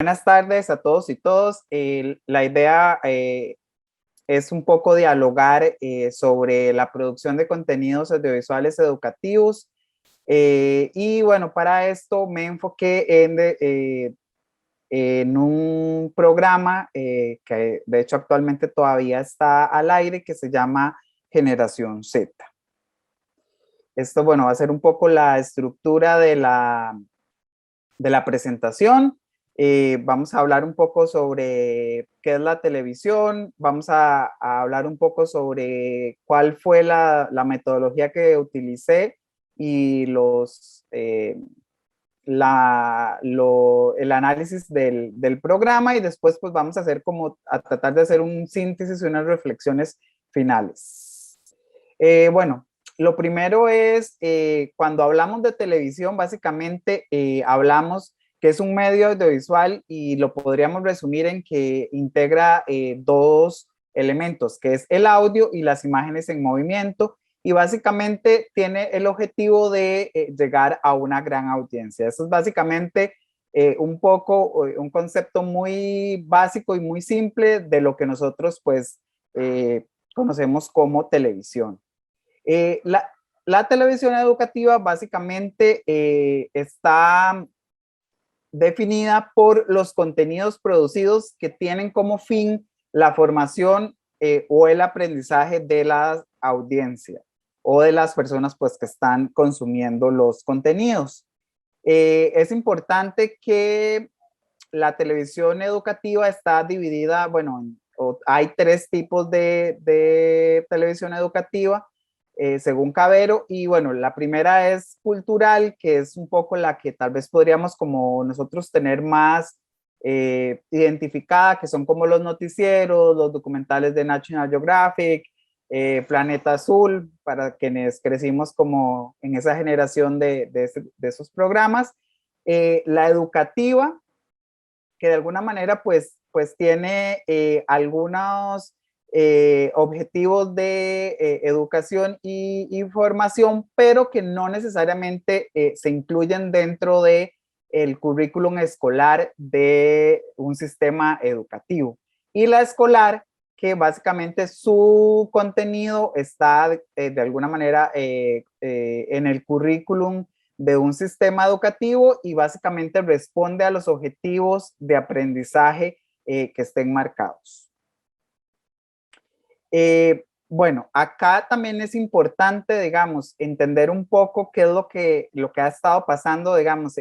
Buenas tardes a todos y todas. La idea es un poco dialogar sobre la producción de contenidos audiovisuales educativos. Y bueno, para esto me enfoqué en un programa que de hecho actualmente todavía está al aire, que se llama Generación Z. Esto, bueno, va a ser un poco la estructura de la presentación. Vamos a hablar un poco sobre qué es la televisión, vamos a hablar un poco sobre cuál fue la metodología que utilicé y el análisis del programa, y después pues vamos a hacer a tratar de hacer un síntesis y unas reflexiones finales. Bueno, lo primero es, cuando hablamos de televisión, básicamente hablamos que es un medio audiovisual y lo podríamos resumir en que integra dos elementos, que es el audio y las imágenes en movimiento, y básicamente tiene el objetivo de llegar a una gran audiencia. Eso es básicamente un poco, un concepto muy básico y muy simple de lo que nosotros pues conocemos como televisión. La televisión educativa básicamente está definida por los contenidos producidos que tienen como fin la formación o el aprendizaje de la audiencia o de las personas pues que están consumiendo los contenidos. Es importante que la televisión educativa está dividida, bueno, hay tres tipos de televisión educativa, según Cabero, y bueno, la primera es cultural, que es un poco la que tal vez podríamos como nosotros tener más identificada, que son como los noticieros, los documentales de National Geographic, Planeta Azul, para quienes crecimos como en esa generación de esos programas. La educativa, que de alguna manera pues tiene algunos objetivos de educación y formación, pero que no necesariamente se incluyen dentro de el currículum escolar de un sistema educativo. Y la escolar, que básicamente su contenido está de alguna manera en el currículum de un sistema educativo y básicamente responde a los objetivos de aprendizaje que estén marcados. Bueno, acá también es importante, digamos, entender un poco qué es lo que ha estado pasando, digamos,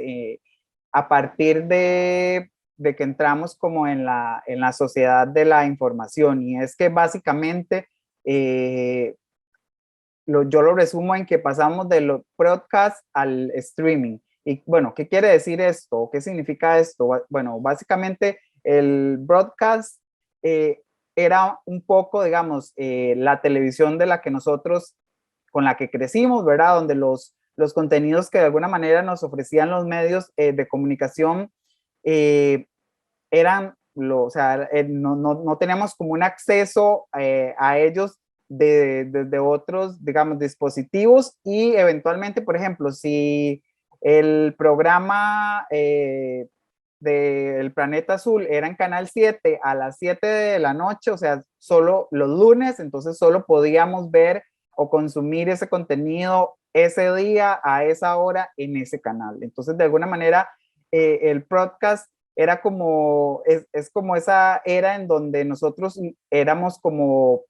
a partir de que entramos como en la sociedad de la información, y es que básicamente yo lo resumo en que pasamos de los broadcast al streaming. Y bueno, ¿qué quiere decir esto? ¿Qué significa esto? Bueno, básicamente el broadcast era un poco, digamos, la televisión de la que nosotros, con la que crecimos, ¿verdad? Donde los contenidos que de alguna manera nos ofrecían los medios de comunicación eran, o sea, no teníamos como un acceso a ellos desde otros, digamos, dispositivos, y eventualmente, por ejemplo, si el programa del Planeta Azul era en Canal 7 a las 7 de la noche, o sea, solo los lunes, entonces solo podíamos ver o consumir ese contenido ese día, a esa hora, en ese canal. Entonces, de alguna manera, el podcast era como, es como esa era en donde nosotros éramos como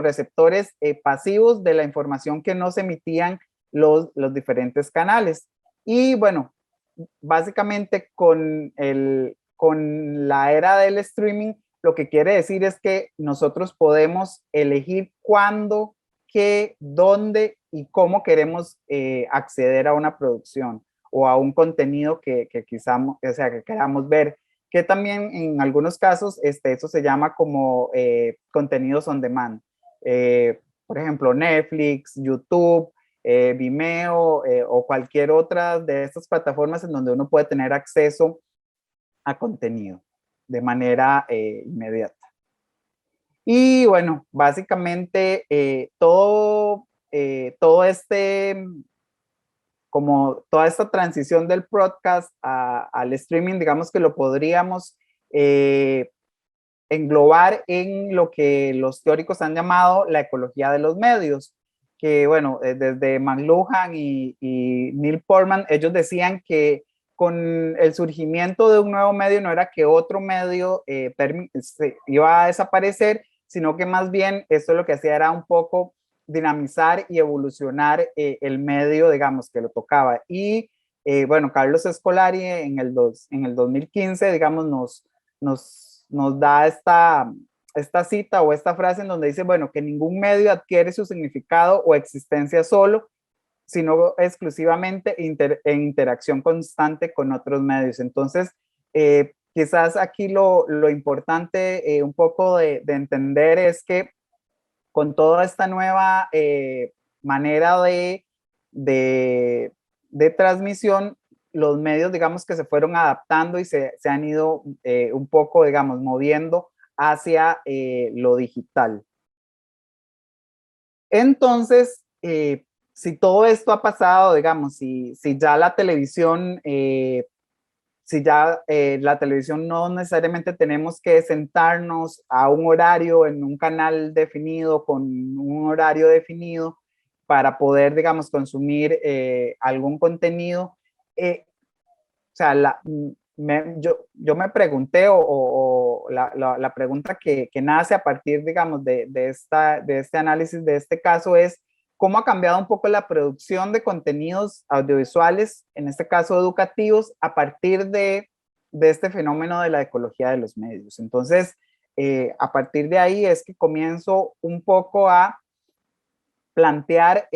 receptores pasivos de la información que nos emitían los diferentes canales. Y bueno, básicamente con la era del streaming, lo que quiere decir es que nosotros podemos elegir cuándo, qué, dónde y cómo queremos acceder a una producción o a un contenido que quizá, o sea, que queramos ver, que también en algunos casos eso se llama como contenidos on demand. Por ejemplo, Netflix, YouTube, Vimeo o cualquier otra de estas plataformas en donde uno puede tener acceso a contenido de manera inmediata. Y bueno, básicamente todo este como toda esta transición del broadcast al streaming, digamos que lo podríamos englobar en lo que los teóricos han llamado la ecología de los medios, que bueno, desde McLuhan y Neil Portman, ellos decían que con el surgimiento de un nuevo medio no era que otro medio iba a desaparecer, sino que más bien esto lo que hacía era un poco dinamizar y evolucionar el medio, digamos, que lo tocaba. Y bueno, Carlos Escolari en el 2015, digamos, nos da esta cita o esta frase en donde dice, bueno, que ningún medio adquiere su significado o existencia solo, sino exclusivamente en interacción constante con otros medios. Entonces, quizás aquí lo importante un poco de entender es que con toda esta nueva manera de transmisión, los medios, digamos, que se fueron adaptando y se han ido un poco, digamos, moviendo hacia lo digital. Entonces, si todo esto ha pasado, digamos, si ya la televisión, la televisión no necesariamente tenemos que sentarnos a un horario en un canal definido, con un horario definido para poder, digamos, consumir algún contenido. O sea, yo me pregunté, o la pregunta que nace a partir, digamos, de este análisis, de este caso, es cómo ha cambiado un poco la producción de contenidos audiovisuales, en este caso educativos, a partir de este fenómeno de la ecología de los medios. Entonces, a partir de ahí es que comienzo un poco a plantear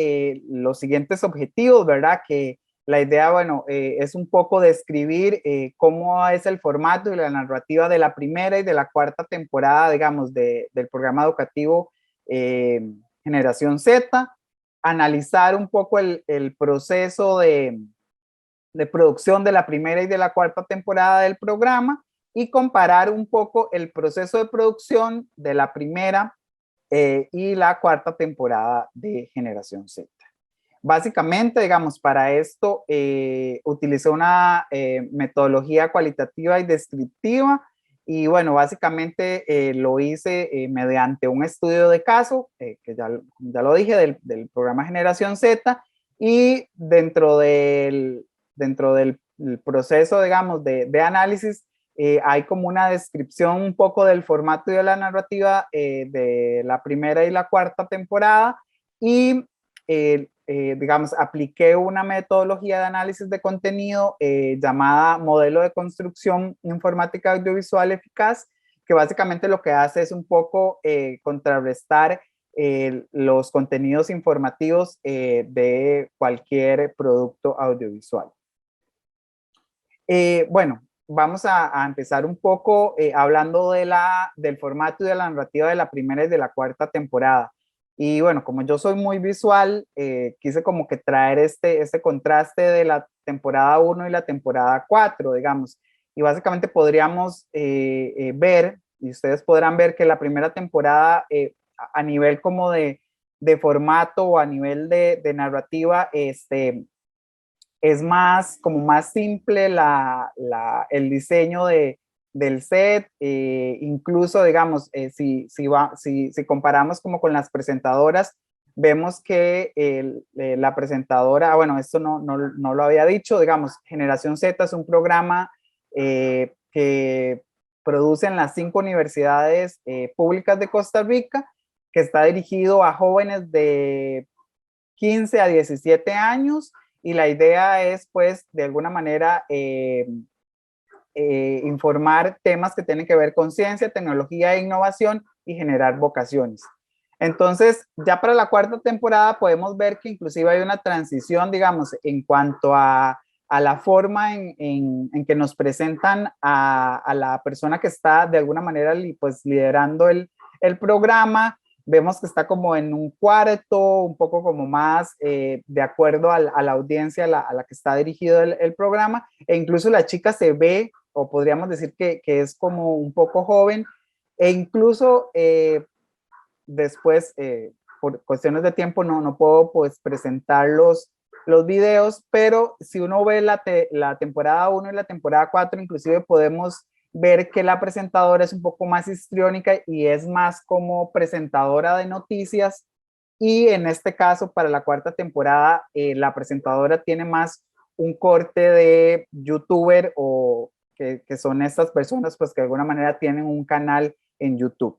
los siguientes objetivos, ¿verdad? Que la idea, bueno, es un poco describir cómo es el formato y la narrativa de la primera y de la cuarta temporada, digamos, del programa educativo Generación Z, analizar un poco el proceso de producción de la primera y de la cuarta temporada del programa y comparar un poco el proceso de producción de la primera y la cuarta temporada de Generación Z. Básicamente, digamos, para esto utilicé una metodología cualitativa y descriptiva y bueno, básicamente lo hice mediante un estudio de caso, que ya lo dije, del programa Generación Z, y dentro del proceso, digamos, de análisis, hay como una descripción un poco del formato y de la narrativa de la primera y la cuarta temporada y digamos, apliqué una metodología de análisis de contenido llamada modelo de construcción informática audiovisual eficaz, que básicamente lo que hace es un poco contrarrestar los contenidos informativos de cualquier producto audiovisual. Bueno, vamos a empezar un poco hablando del formato y de la narrativa de la primera y de la cuarta temporada. Y bueno, como yo soy muy visual, quise como que traer este contraste de la temporada 1 y la temporada 4, digamos. Y básicamente podríamos ver, y ustedes podrán ver que la primera temporada a nivel como de formato o a nivel de narrativa, es como más simple el diseño del set, incluso digamos, si comparamos como con las presentadoras, vemos que la presentadora, bueno, esto no lo había dicho, digamos, Generación Z es un programa que producen las 5 universidades públicas de Costa Rica, que está dirigido a jóvenes de 15 a 17 años, y la idea es, pues, de alguna manera informar temas que tienen que ver con ciencia, tecnología e innovación y generar vocaciones. Entonces, ya para la cuarta temporada podemos ver que inclusive hay una transición, digamos, en cuanto a la forma en que nos presentan a la persona que está de alguna manera pues, liderando el programa. Vemos que está como en un cuarto, un poco como más de acuerdo a la audiencia a la que está dirigido el programa, e incluso la chica se ve, o podríamos decir que es como un poco joven, e incluso después, por cuestiones de tiempo, no puedo pues presentar los videos, pero si uno ve la temporada 1 y la temporada 4, inclusive podemos ver que la presentadora es un poco más histriónica y es más como presentadora de noticias, y en este caso para la cuarta temporada la presentadora tiene más un corte de youtuber o que son estas personas pues que de alguna manera tienen un canal en YouTube.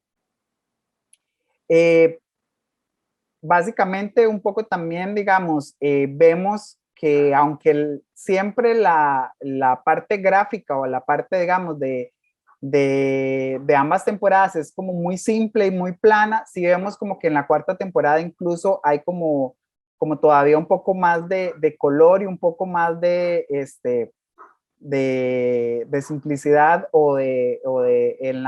Básicamente un poco también, digamos, vemos que aunque siempre la parte gráfica o la parte, digamos, de ambas temporadas es como muy simple y muy plana, sí vemos como que en la cuarta temporada incluso hay como todavía un poco más de color y un poco más de simplicidad en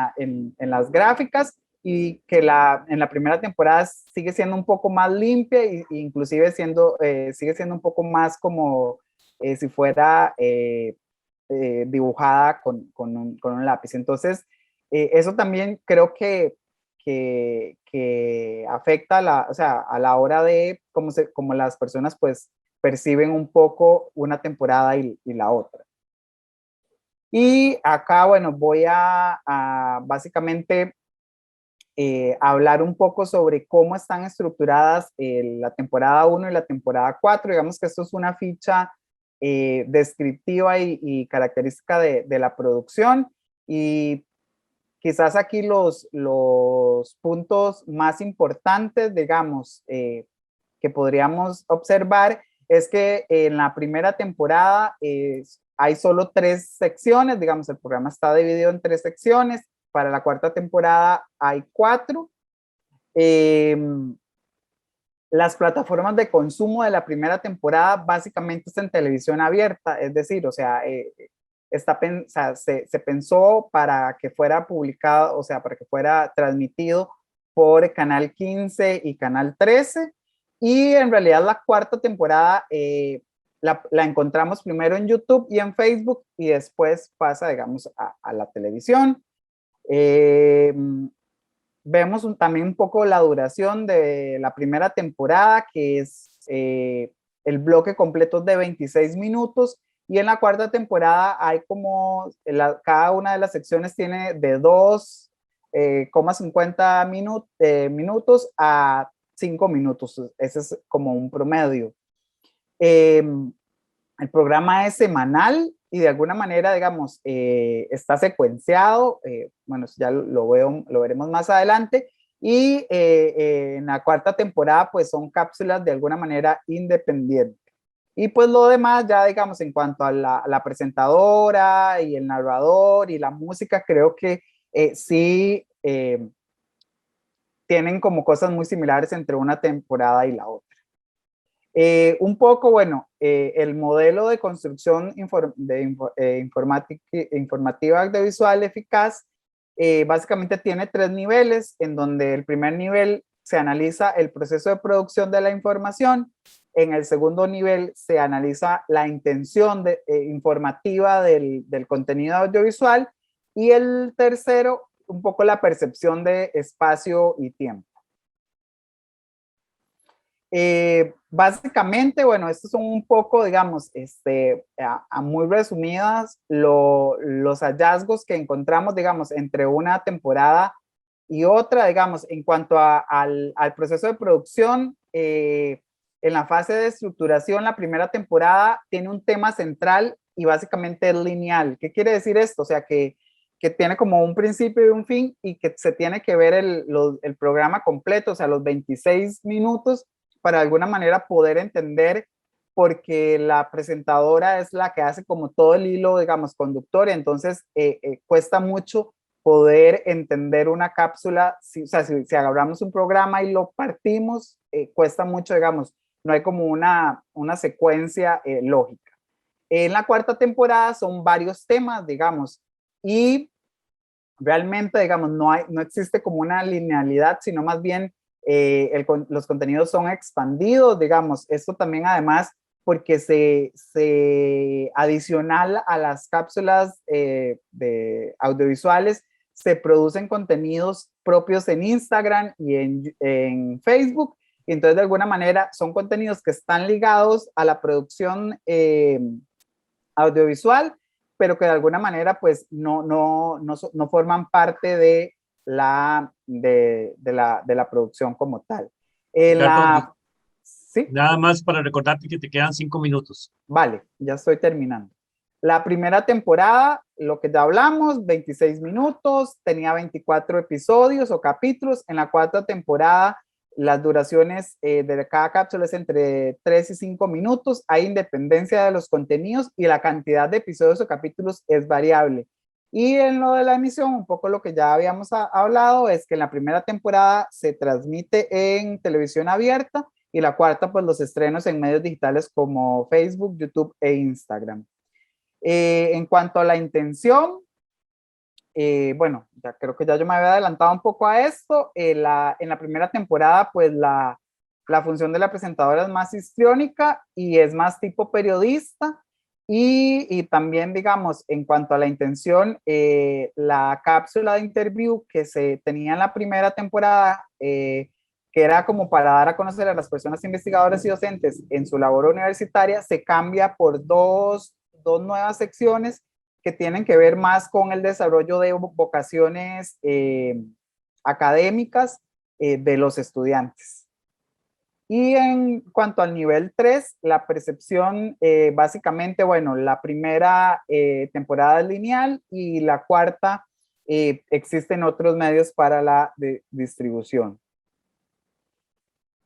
las gráficas, y que en la primera temporada sigue siendo un poco más limpia e inclusive sigue siendo un poco más como si fuera dibujada con un lápiz. Entonces, eso también creo que afecta o sea, a la hora de cómo las personas pues perciben un poco una temporada y la otra. Y acá, bueno, voy a básicamente hablar un poco sobre cómo están estructuradas la temporada 1 y la temporada 4. Digamos que esto es una ficha descriptiva y característica de la producción, y quizás aquí los puntos más importantes, digamos, que podríamos observar es que en la primera temporada hay solo 3 secciones, digamos, el programa está dividido en 3 secciones. Para la cuarta temporada hay 4. Las plataformas de consumo de la primera temporada básicamente es en televisión abierta, es decir, o sea, o sea, se pensó para que fuera publicado, o sea, para que fuera transmitido por Canal 15 y Canal 13, y en realidad la cuarta temporada la encontramos primero en YouTube y en Facebook, y después pasa, digamos, a la televisión. Vemos también un poco la duración de la primera temporada, que es el bloque completo de 26 minutos, y en la cuarta temporada hay como, cada una de las secciones tiene de 2,50 minutos a 5 minutos, ese es como un promedio. El programa es semanal y de alguna manera, digamos, está secuenciado. Bueno, ya lo veremos más adelante. Y en la cuarta temporada, pues son cápsulas de alguna manera independientes. Y pues lo demás, ya digamos, en cuanto a la presentadora y el narrador y la música, creo que sí tienen como cosas muy similares entre una temporada y la otra. Un poco, bueno, el modelo de construcción informativa audiovisual eficaz básicamente tiene 3 niveles, en donde el primer nivel se analiza el proceso de producción de la información, en el segundo nivel se analiza la intención informativa del contenido audiovisual, y el tercero, un poco la percepción de espacio y tiempo. Básicamente, bueno, estos son un poco, digamos, a muy resumidas los hallazgos que encontramos, digamos, entre una temporada y otra, digamos, en cuanto al proceso de producción. En la fase de estructuración, la primera temporada tiene un tema central y básicamente es lineal. ¿Qué quiere decir esto? O sea, que tiene como un principio y un fin, y que se tiene que ver el programa completo, o sea, los 26 minutos, para de alguna manera poder entender, porque la presentadora es la que hace como todo el hilo, digamos, conductor. Entonces cuesta mucho poder entender una cápsula. O sea, si agarramos un programa y lo partimos, cuesta mucho, digamos, no hay como una secuencia lógica. En la cuarta temporada son varios temas, digamos, y realmente, digamos, no existe como una linealidad, sino más bien los contenidos son expandidos, digamos. Esto también además porque adicional a las cápsulas de audiovisuales, se producen contenidos propios en Instagram y en Facebook, y entonces de alguna manera son contenidos que están ligados a la producción audiovisual, pero que de alguna manera pues no forman parte de la producción como tal. Ricardo, Sí, nada más para recordarte que te quedan 5 minutos. vale, ya estoy terminando. La primera temporada, lo que ya hablamos, 26 minutos, tenía 24 episodios o capítulos. En la cuarta temporada, las duraciones de cada cápsula es entre 3 y 5 minutos. Hay independencia de los contenidos y la cantidad de episodios o capítulos es variable. Y en lo de la emisión, un poco lo que ya habíamos hablado es que en la primera temporada se transmite en televisión abierta y la cuarta, pues los estrenos en medios digitales como Facebook, YouTube e Instagram. En cuanto a la intención, bueno, ya creo que ya yo me había adelantado un poco a esto. En la primera temporada, pues la función de la presentadora es más histriónica y es más tipo periodista. Y también, digamos, en cuanto a la intención, la cápsula de interview que se tenía en la primera temporada, que era como para dar a conocer a las personas investigadoras y docentes en su labor universitaria, se cambia por dos nuevas secciones que tienen que ver más con el desarrollo de vocaciones académicas de los estudiantes. Y en cuanto al nivel 3, la percepción, básicamente, bueno, la primera temporada es lineal y la cuarta existen otros medios para la distribución.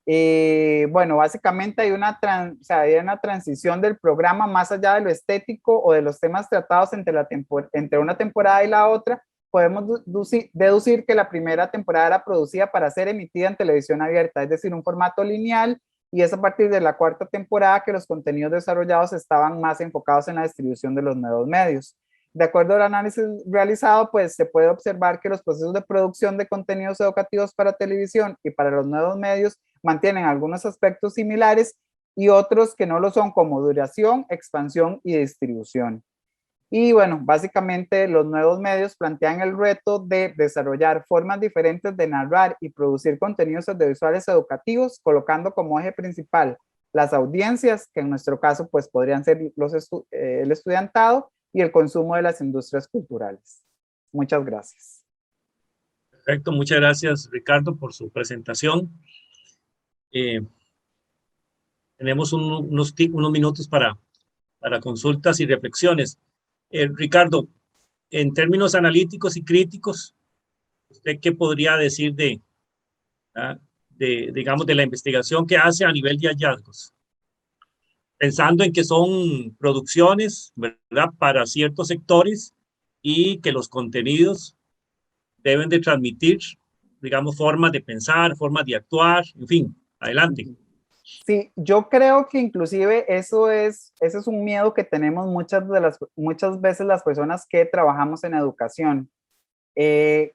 Bueno, básicamente hay hay una transición del programa más allá de lo estético o de los temas tratados entre una temporada y la otra. Podemos deducir que la primera temporada era producida para ser emitida en televisión abierta, es decir, un formato lineal, y es a partir de la cuarta temporada que los contenidos desarrollados estaban más enfocados en la distribución de los nuevos medios. De acuerdo al análisis realizado, pues se puede observar que los procesos de producción de contenidos educativos para televisión y para los nuevos medios mantienen algunos aspectos similares y otros que no lo son, como duración, expansión y distribución. Y bueno, básicamente los nuevos medios plantean el reto de desarrollar formas diferentes de narrar y producir contenidos audiovisuales educativos, colocando como eje principal las audiencias, que en nuestro caso pues podrían ser el estudiantado, y el consumo de las industrias culturales. Muchas gracias. Perfecto, muchas gracias Ricardo por su presentación. Tenemos unos minutos para consultas y reflexiones. Ricardo, en términos analíticos y críticos, ¿usted qué podría decir digamos, de la investigación que hace a nivel de hallazgos? Pensando en que son producciones, ¿verdad?, para ciertos sectores y que los contenidos deben de transmitir, digamos, formas de pensar, formas de actuar, en fin, adelante. Sí, yo creo que inclusive ese es un miedo que tenemos muchas veces las personas que trabajamos en educación.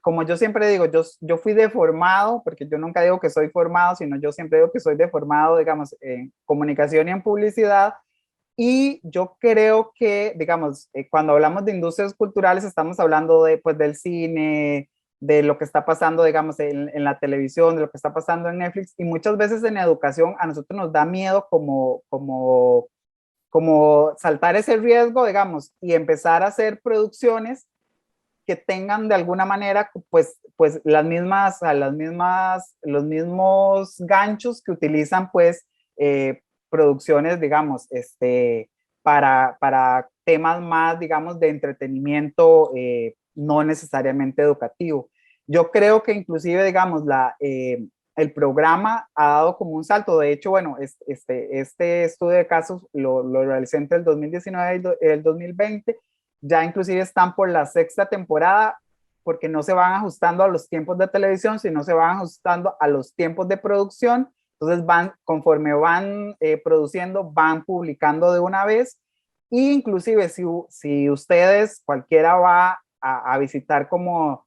Como yo siempre digo, yo fui deformado, porque yo nunca digo que soy formado, sino yo siempre digo que soy deformado, digamos, en comunicación y en publicidad. Y yo creo que, digamos, cuando hablamos de industrias culturales, estamos hablando pues, del cine, de lo que está pasando, digamos, en la televisión, de lo que está pasando en Netflix, y muchas veces en educación a nosotros nos da miedo como saltar ese riesgo, digamos, y empezar a hacer producciones que tengan de alguna manera, pues los mismos ganchos que utilizan, pues, producciones, digamos, para temas más, digamos, de entretenimiento, no necesariamente educativo. Yo creo que inclusive, digamos, el programa ha dado como un salto. De hecho, bueno, este estudio de casos lo realicé entre el 2019 y el 2020. Ya inclusive están por la sexta temporada, porque no se van ajustando a los tiempos de televisión, sino se van ajustando a los tiempos de producción. Entonces conforme van produciendo, van publicando de una vez. E inclusive si ustedes, cualquiera va a visitar como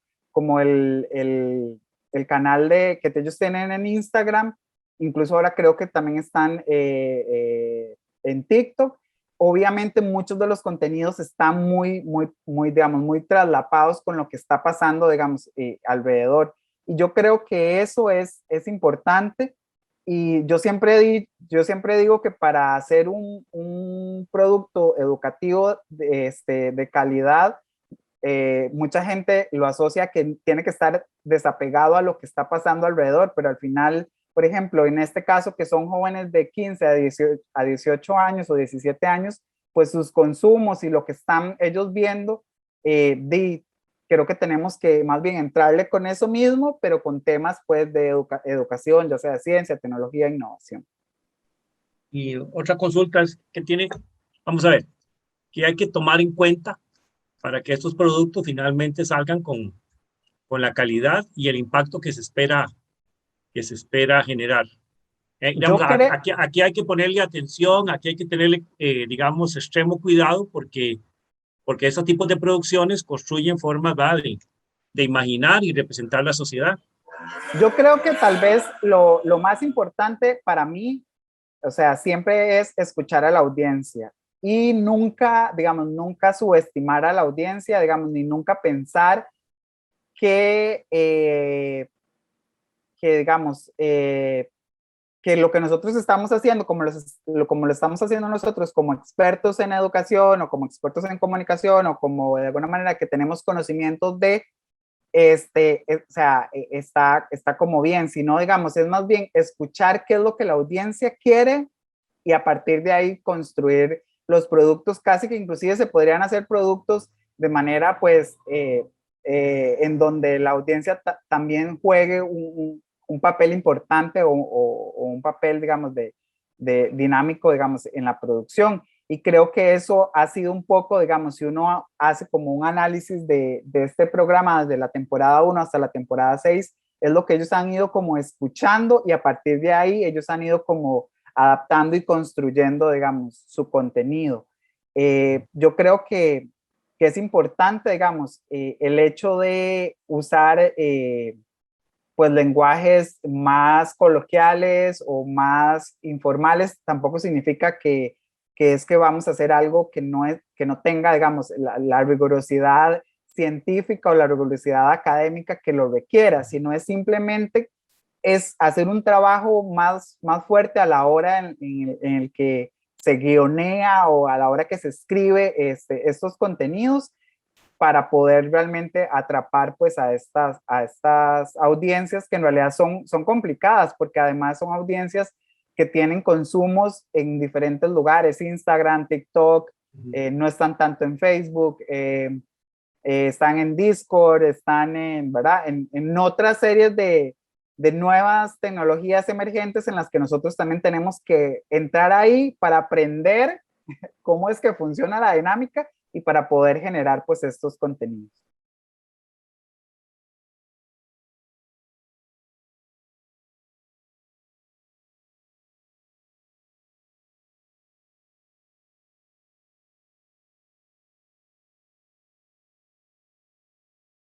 el canal que ellos tienen en Instagram, incluso ahora creo que también están en TikTok. Obviamente muchos de los contenidos están digamos, muy traslapados con lo que está pasando, digamos, alrededor. Y yo creo que eso es importante. Y yo siempre digo que para hacer un producto educativo de calidad, mucha gente lo asocia que tiene que estar desapegado a lo que está pasando alrededor, pero al final, por ejemplo, en este caso que son jóvenes de 15 a 18 años o 17 años, pues sus consumos y lo que están ellos viendo, creo que tenemos que más bien entrarle con eso mismo, pero con temas pues de educación, ya sea ciencia, tecnología, innovación. Y otra consulta es que tiene, vamos a ver, que hay que tomar en cuenta para que estos productos finalmente salgan con la calidad y el impacto que se espera generar. Digamos, Yo creo, aquí hay que ponerle atención, aquí hay que tenerle, digamos, extremo cuidado porque esos tipos de producciones construyen formas de imaginar y representar la sociedad. yo creo que tal vez lo más importante para mí, o sea, siempre es escuchar a la audiencia y nunca, digamos, nunca subestimar a la audiencia, digamos, ni nunca pensar que, digamos, que lo que nosotros estamos haciendo, como lo estamos haciendo nosotros como expertos en educación o como expertos en comunicación o como de alguna manera que tenemos conocimientos de, o sea, está como bien, sino digamos, es más bien escuchar qué es lo que la audiencia quiere y a partir de ahí construir los productos, casi que inclusive se podrían hacer productos de manera pues en donde la audiencia también juegue un papel importante o un papel, digamos, de dinámico, digamos, en la producción. Y creo que eso ha sido un poco, digamos, si uno hace como un análisis de este programa desde la temporada 1 hasta la temporada 6, es lo que ellos han ido como escuchando y a partir de ahí ellos han ido como adaptando y construyendo, digamos, su contenido. Yo creo que es importante, digamos, el hecho de usar pues lenguajes más coloquiales o más informales, tampoco significa que es que vamos a hacer algo que no tenga, digamos, la rigurosidad científica o la rigurosidad académica que lo requiera, sino es simplemente es hacer un trabajo más fuerte a la hora en el que se guionea o a la hora que se escribe estos contenidos para poder realmente atrapar pues a estas audiencias que en realidad son complicadas porque además son audiencias que tienen consumos en diferentes lugares, Instagram, TikTok, no están tanto en Facebook, están en Discord, están ¿verdad? En otras series de nuevas tecnologías emergentes en las que nosotros también tenemos que entrar ahí para aprender cómo es que funciona la dinámica y para poder generar pues estos contenidos.